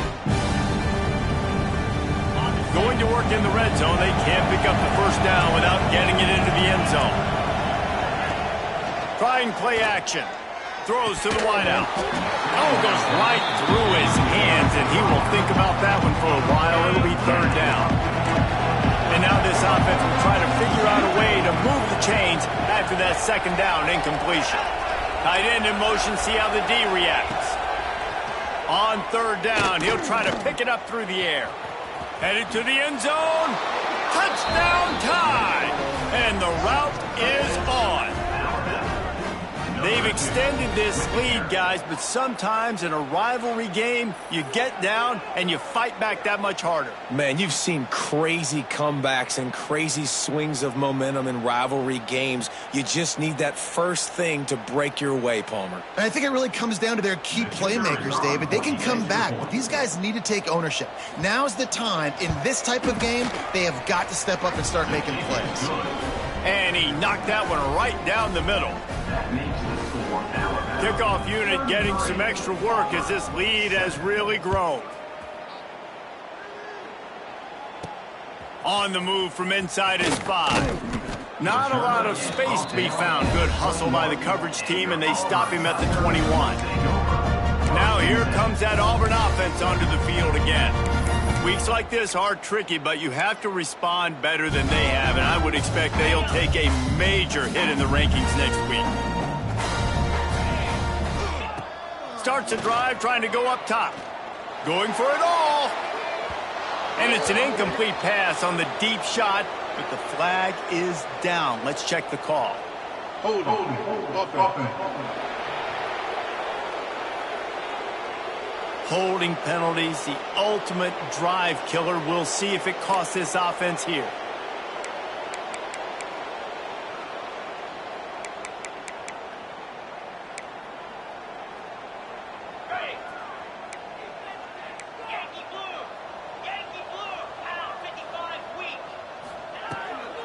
Going to work in the red zone. They can't pick up the first down without getting it into the end zone. Trying play action. Throws to the wideout. Oh, goes right through his hands, and he will think about that one for a while. It'll be 3rd down. And now this offense will try to figure out a way to move the chains after that 2nd down incompletion. Tight end in motion, see how the D reacts. On 3rd down, he'll try to pick it up through the air. Headed to the end zone. Touchdown time. And the route is on. They've extended this lead, guys, but sometimes in a rivalry game, you get down and you fight back that much harder. Man, you've seen crazy comebacks and crazy swings of momentum in rivalry games. You just need that first thing to break your way, Palmer. And I think it really comes down to their key playmakers, David. They can come back, but these guys need to take ownership. Now's the time. In this type of game, they have got to step up and start making plays. And he knocked that one right down the middle. Kickoff unit getting some extra work as this lead has really grown. On the move from inside his 5. Not a lot of space to be found. Good hustle by the coverage team, and they stop him at the 21. Now here comes that Auburn offense onto the field again. Weeks like this are tricky, but you have to respond better than they have, and I would expect they'll take a major hit in the rankings next week. Starts a drive trying to go up top. Going for it all. And it's an incomplete pass on the deep shot, but the flag is down. Let's check the call. Hold offense. Holding penalties, the ultimate drive killer. We'll see if it costs this offense here.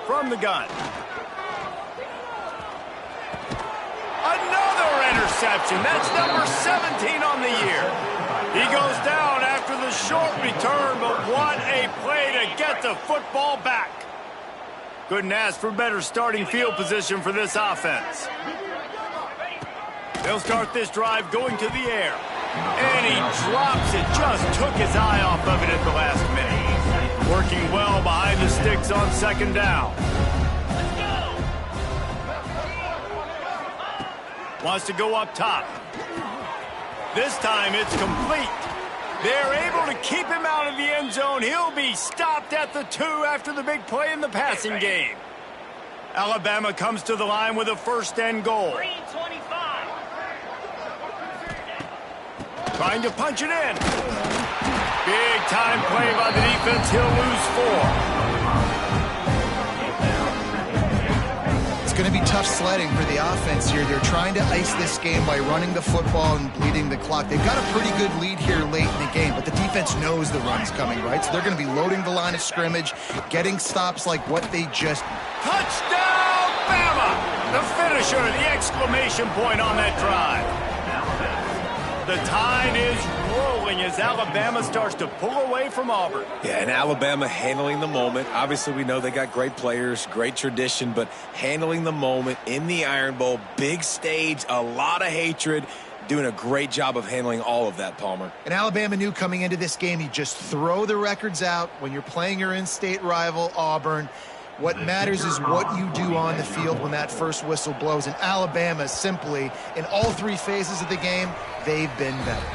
From the gun. Another interception. That's number 17 on the year. He goes down after the short return, but what a play to get the football back. Couldn't ask for better starting field position for this offense. They'll start this drive going to the air. And he drops it. Just took his eye off of it at the last minute. Working well behind the sticks on second down. Wants to go up top. This time it's complete. They're able to keep him out of the end zone. He'll be stopped at the 2 after the big play in the passing game. Alabama comes to the line with a first and goal. Trying to punch it in. Big time play by the defense. He'll lose 4. It's going to be tough sledding for the offense here. They're trying to ice this game by running the football and bleeding the clock. They've got a pretty good lead here late in the game, but the defense knows the run's coming, right? So they're going to be loading the line of scrimmage, getting stops like what they just... Touchdown, Bama! The finisher, the exclamation point on that drive. The tide is rolling as Alabama starts to pull away from Auburn. Yeah, and Alabama handling the moment. Obviously, we know they got great players, great tradition, but handling the moment in the Iron Bowl, big stage, a lot of hatred, doing a great job of handling all of that, Palmer. And Alabama knew coming into this game, you just throw the records out when you're playing your in-state rival, Auburn. What matters is what you do on the field when that first whistle blows. And Alabama simply, in all 3 phases of the game, they've been better.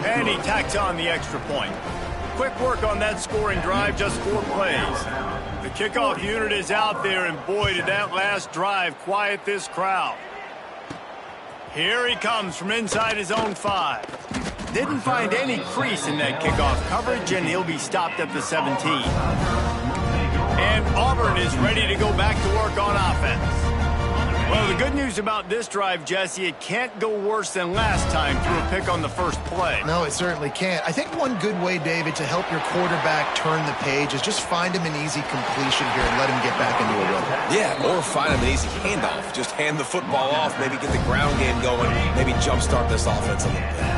And he tacks on the extra point. Quick work on that scoring drive, just 4 plays. The kickoff unit is out there, and boy, did that last drive quiet this crowd. Here he comes from inside his own 5. Didn't find any crease in that kickoff coverage, and he'll be stopped at the 17. And Auburn is ready to go back to work on offense. Well, the good news about this drive, Jesse, it can't go worse than last time through a pick on the first play. No, it certainly can't. I think one good way, David, to help your quarterback turn the page is just find him an easy completion here and let him get back into a rhythm. Yeah, or find him an easy handoff. Just hand the football off, maybe get the ground game going, maybe jumpstart this offense a little bit.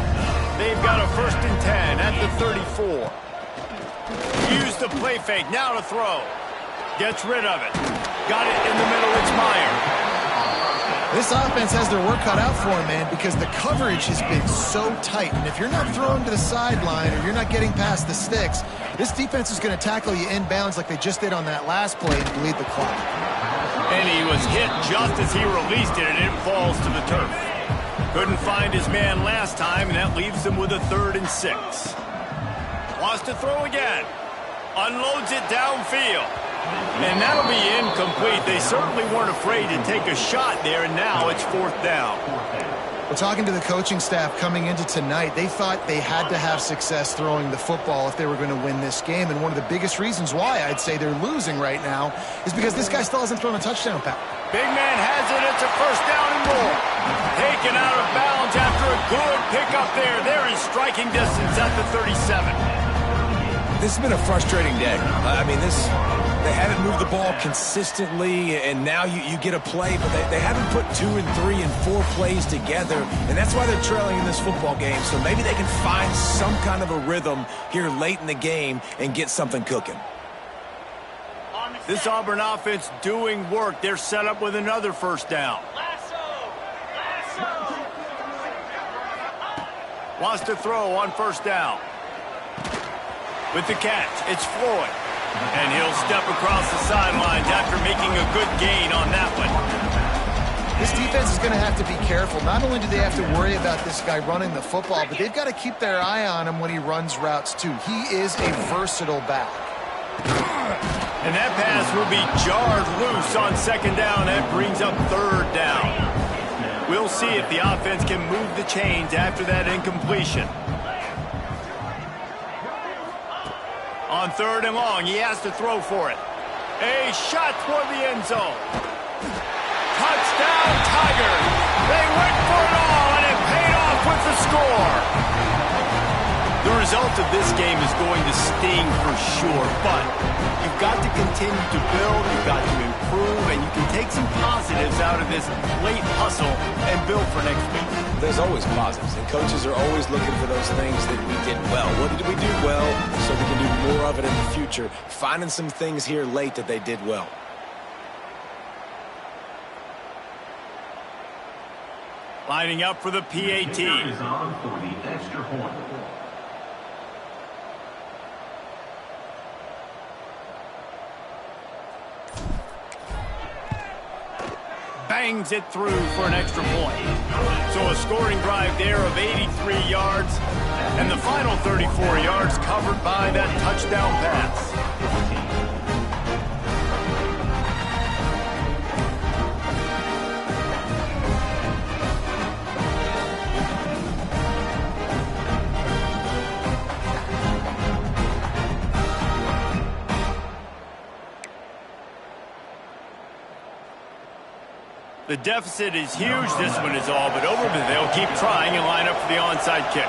They've got a 1st and 10 at the 34. Use the play fake, now to throw. Gets rid of it. Got it in the middle, it's Meyer. This offense has their work cut out for them, man, because the coverage has been so tight. And if you're not throwing to the sideline or you're not getting past the sticks, this defense is going to tackle you inbounds like they just did on that last play and bleed the clock. And he was hit just as he released it, and it falls to the turf. Couldn't find his man last time, and that leaves him with a 3rd and 6. Wants to throw again. Unloads it downfield. And that'll be incomplete. They certainly weren't afraid to take a shot there, and now it's 4th down. Well, talking to the coaching staff coming into tonight, they thought they had to have success throwing the football if they were going to win this game. And one of the biggest reasons why I'd say they're losing right now is because this guy still hasn't thrown a touchdown pass. Big man has it. It's a 1st down and more. Taken out of bounds after a good pickup there. They're in striking distance at the 37. This has been a frustrating day. I mean, they haven't moved the ball consistently, and now you get a play, but they haven't put 2 and 3 and 4 plays together, and that's why they're trailing in this football game. So maybe they can find some kind of a rhythm here late in the game and get something cooking. This Auburn offense doing work. They're set up with another 1st down. Wants to throw on 1st down. With the catch, it's Floyd. And he'll step across the sidelines after making a good gain on that one. This defense is going to have to be careful. Not only do they have to worry about this guy running the football, but they've got to keep their eye on him when he runs routes too. He is a versatile back. And that pass will be jarred loose on 2nd down. That brings up 3rd down. We'll see if the offense can move the chains after that incompletion. On 3rd and long, he has to throw for it. A shot toward the end zone. Touchdown, Tigers! They went for it all, and it paid off with the score. The result of this game is going to sting for sure, but you've got to continue to build, you've got to improve, and you can take some positives out of this late hustle and build for next week. There's always positives, and coaches are always looking for those things that we did well. What did we do well so we can do more of it in the future? Finding some things here late that they did well. Lining up for the PAT. Is on for the extra point. Bangs it through for an extra point. So a scoring drive there of 83 yards, and the final 34 yards covered by that touchdown pass. The deficit is huge. This one is all but over, but they'll keep trying and line up for the onside kick.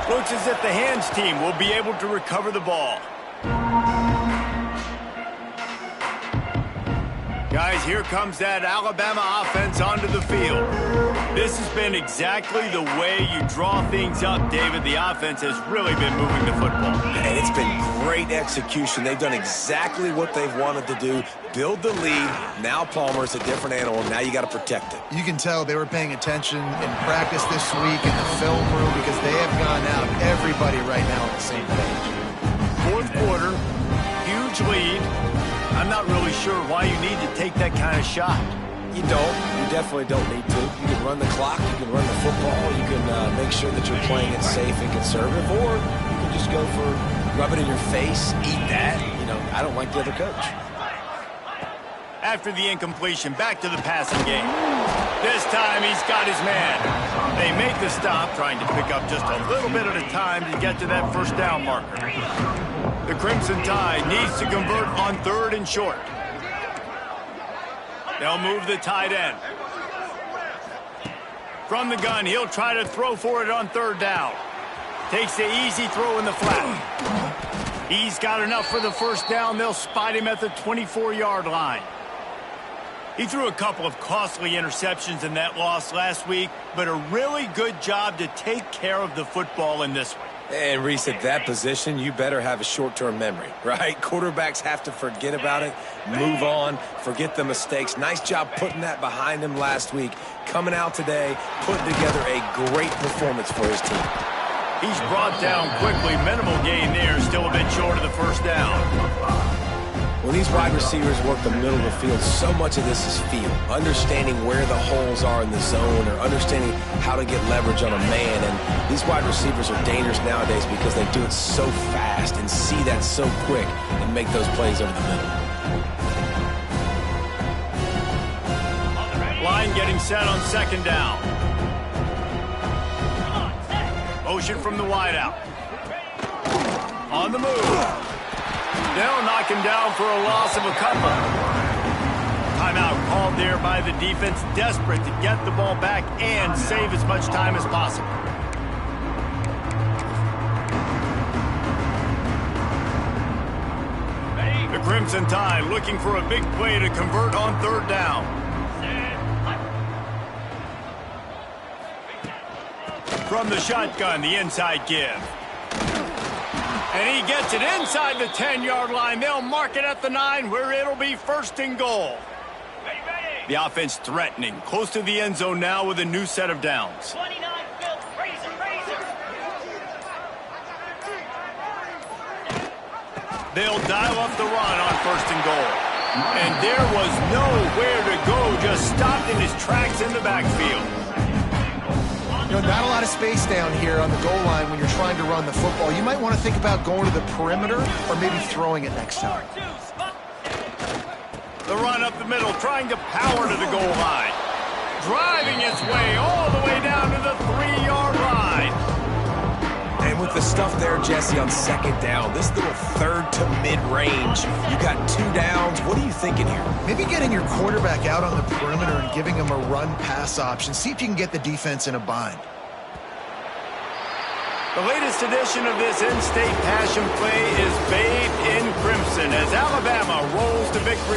Looks as if the hands team will be able to recover the ball. Guys, here comes that Alabama offense onto the field. This has been exactly the way you draw things up, David. The offense has really been moving the football. And it's been great execution. They've done exactly what they've wanted to do. Build the lead. Now Palmer's a different animal. Now you got to protect it. You can tell they were paying attention in practice this week in the film room because they have gone out, everybody right now on the same page. 4th quarter, huge lead. I'm not really sure why you need to take that kind of shot. You don't. You definitely don't need to. You can run the clock. You can run the football. You can make sure that you're playing it safe and conservative. Or you can just go for rub it in your face, eat that. You know, I don't like the other coach. After the incompletion, back to the passing game. This time he's got his man. They make the stop, trying to pick up just a little bit at a time to get to that 1st down marker. The Crimson Tide needs to convert on 3rd and short. They'll move the tight end. From the gun, he'll try to throw for it on 3rd down. Takes the easy throw in the flat. He's got enough for the 1st down. They'll spot him at the 24-yard line. He threw a couple of costly interceptions in that loss last week, but a really good job to take care of the football in this one. And Reese, at that position, you better have a short-term memory, right? Quarterbacks have to forget about it, move on, forget the mistakes. Nice job putting that behind him last week. Coming out today, putting together a great performance for his team. He's brought down quickly. Minimal gain there, still a bit short of the 1st down. When these wide receivers work the middle of the field, so much of this is feel. Understanding where the holes are in the zone or understanding how to get leverage on a man. And these wide receivers are dangerous nowadays because they do it so fast and see that so quick and make those plays over the middle. Line getting set on second down. Motion from the wideout. On the move. They'll knock him down for a loss of a couple. Timeout called there by the defense, desperate to get the ball back and save as much time as possible. The Crimson Tide looking for a big play to convert on third down. From the shotgun, the inside give. And he gets it inside the 10-yard line. They'll mark it at the 9 where it'll be first and goal. The offense threatening, close to the end zone now with a new set of downs. 29, Phil, razor. They'll dial up the run on first and goal. And there was nowhere to go, just stopped in his tracks in the backfield. Not a lot of space down here on the goal line when you're trying to run the football. You might want to think about going to the perimeter or maybe throwing it next time. The run up the middle, trying to power to the goal line. Driving its way all the way down to the 3-yard line. And with the stuff there, Jesse, on second down, this little third to mid-range, you got 2 downs. What are you thinking here? Maybe getting your quarterback out on the perimeter and giving him a run-pass option. See if you can get the defense in a bind. The latest edition of this in-state passion play is bathed in crimson as Alabama rolls to victory.